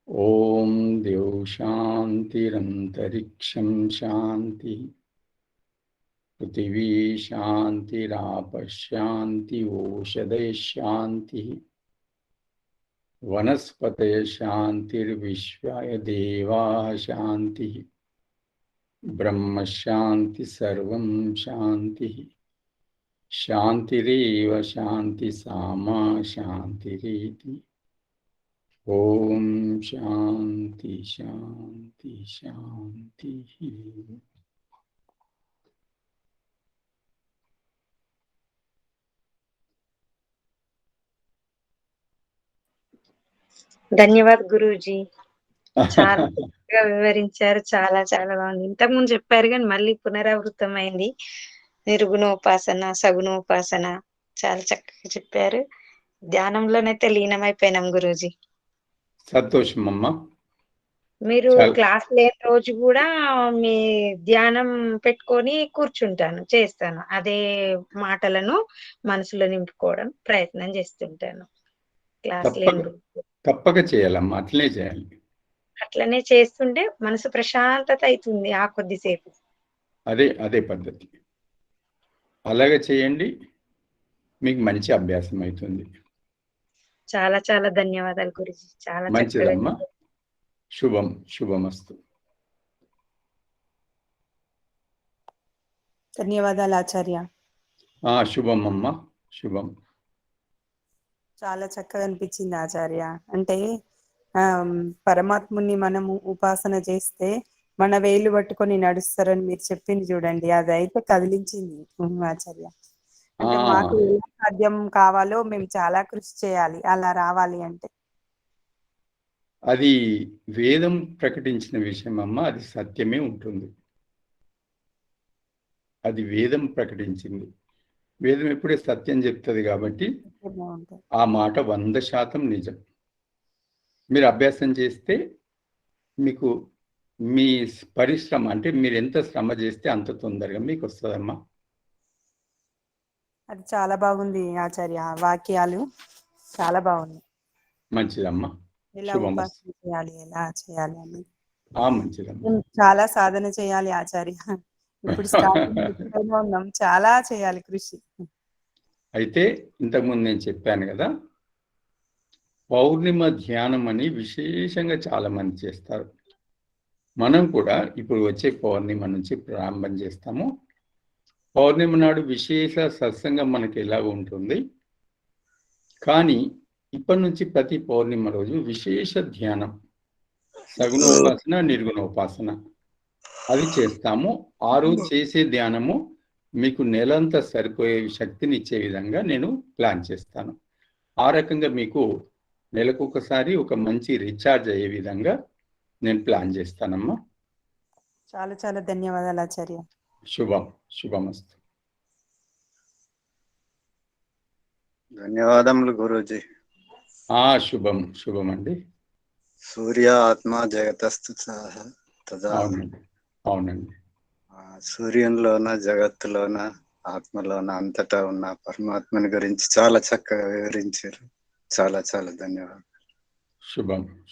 ఓం దేవ్ శాంతిరంతరిక్షం శాంతి, పృథివీ శాంతిరాపశాంతి, ఓషధయ శాంతి, వనస్పతయ శాంతిర్విశ్వాయ దేవా శాంతి, బ్రహ్మ శాంతి, సర్వం శాంతి. శాంతిరేవ శాంతి సామా శాంతిరేతి. ఓం శాంతి శాంతి శాంతి. ధన్యవాద్ గురూజీ, చాలా వివరించారు. చాలా చాలా బాగుంది. ఇంతకుముందు చెప్పారు కానీ మళ్ళీ పునరావృతం అయింది. నిర్గుణోపాసన, సగుణోపాసన చాలా చక్కగా చెప్పారు. ధ్యానంలోనైతే లీనమైపోయినాం గురూజీ. సంతోషం అమ్మా. మీరు క్లాస్ లేని రోజు కూడా మీ ధ్యానం పెట్టుకొని కూర్చుంటాను, చేస్తాను. అదే మాటలను మనసులో నింపుకోవడం ప్రయత్నం చేస్తుంటాను. క్లాస్ లేని రోజు తప్పక చేయాలమ్మా, అట్లనే చేయాలి. అట్లనే చేస్తుంటే మనసు ప్రశాంతత అవుతుంది ఆ కొద్దిసేపు. అదే పద్ధతి. అలాగే చేయండి, మీకు మంచి అభ్యాసం అవుతుంది. చాలా చాలా ధన్యవాదాలు గురుజీ. చాలా మంచిదమ్మా. శుభమస్తు. ధన్యవాదాలు ఆచార్య. శుభం అమ్మా, శుభం. చాలా చక్కగా అనిపించింది ఆచార్య. అంటే పరమాత్ముని మనము ఉపాసన చేస్తే మన వేలు పట్టుకొని నడుస్తారని మీరు చెప్పింది చూడండి, అదైతే కదిలించింది ఆచార్య. అంటే మాకు ఎలా సాధ్యం కావాలో మేము చాలా కృషి చేయాలి అలా రావాలి అంటే. అది వేదం ప్రకటించిన విషయం అమ్మా, అది సత్యమే ఉంటుంది. అది వేదం ప్రకటించింది. వేదం ఎప్పుడే సత్యం చెప్తుంది కాబట్టి ఆ మాట 100% నిజం. మీరు అభ్యాసం చేస్తే మీకు మీ పరిశ్రమ అంటే మీరు ఎంత శ్రమ చేస్తే అంత తొందరగా మీకు వస్తుందమ్మా. అది చాలా బాగుంది ఆచార్య, వాక్యాలు చాలా బాగుంది. మంచిదమ్మా, ఎలా శుభమస్తు. ఉపాసన చేయాలి, ఎలా చేయాలి అని మంచిదమ్మా. మేము చాలా సాధన చేయాలి ఆచార్య. ఇప్పుడు స్టార్టింగ్ ఉన్నాం, చాలా చేయాలి కృషి. అయితే ఇంతకుముందు నేను చెప్పాను కదా, పౌర్ణిమ ధ్యానం అని విశేషంగా చాలా మంది చేస్తారు. మనం కూడా ఇప్పుడు వచ్చే పౌర్ణిమ నుంచి ప్రారంభం చేస్తాము. పౌర్ణిమ నాడు విశేష సత్సంగం మనకి ఎలాగ ఉంటుంది, కానీ ఇప్పటి నుంచి ప్రతి పౌర్ణిమ రోజు విశేష ధ్యానం, సగుణోపాసన, నిర్గుణోపాసన అది చేస్తాము. ఆ రోజు చేసే ధ్యానము మీకు నెలంతా సరిపోయే శక్తిని ఇచ్చే విధంగా నేను ప్లాన్ చేస్తాను. ఆ రకంగా మీకు నెలకు ఒకసారి ఒక మంచి రీఛార్జ్ అయ్యే విధంగా నేను ప్లాన్ చేస్తానమ్మా. చాలా చాలా ధన్యవాదాలు ఆచార్య. శుభమస్తు. ధన్యవాదములు గురూజీ. శుభం అండి. సూర్య ఆత్మ జగతస్తు తదా. అవునండి. సూర్యునిలోన, జగత్తులోన, ఆత్మలోన, అంతటా ఉన్న పరమాత్మని గురించి చాలా చక్కగా వివరించారు. చాలా చాలా ధన్యవాదాలు.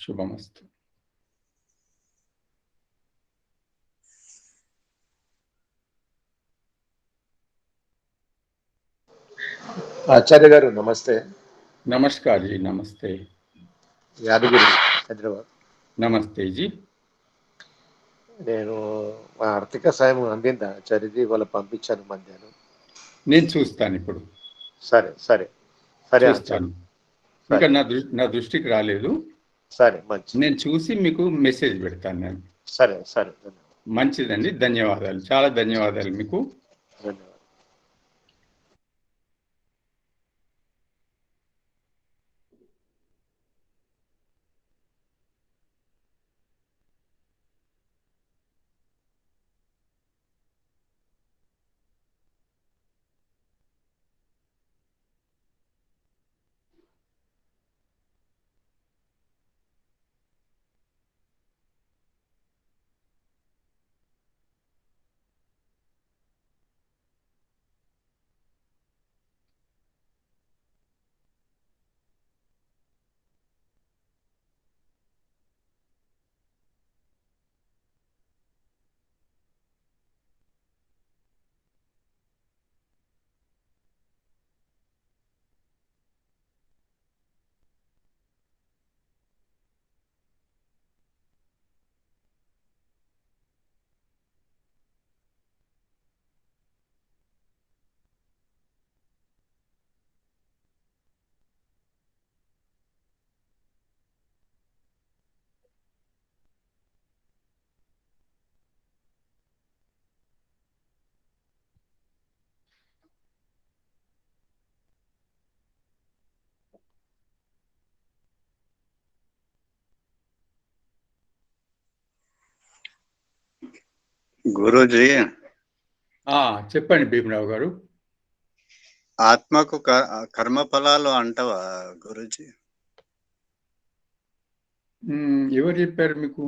శుభమస్తు. ఆచార్య గారు నమస్తే. నమస్కార్ జీ. నమస్తే. యాదగిరి, హైదరాబాద్. నమస్తే జీ. నేను మా ఆర్థిక సాయం అందిందా ఆచార్యజీ? వాళ్ళు పంపించాను మధ్యాహ్నం. నేను చూస్తాను ఇప్పుడు. సరే చూస్తాను. ఇంకా నా దృష్టికి రాలేదు. సరే, మంచి. నేను చూసి మీకు మెసేజ్ పెడతాను నేను. సరే. మంచిదండి. ధన్యవాదాలు, చాలా ధన్యవాదాలు మీకు. ధన్యవాదాలు. గురూజీ, చెప్పండి భీమరావు గారు. ఆత్మకు కర్మ ఫలాలు అంటవా గురూజీ? ఎవరు చెప్పారు మీకు?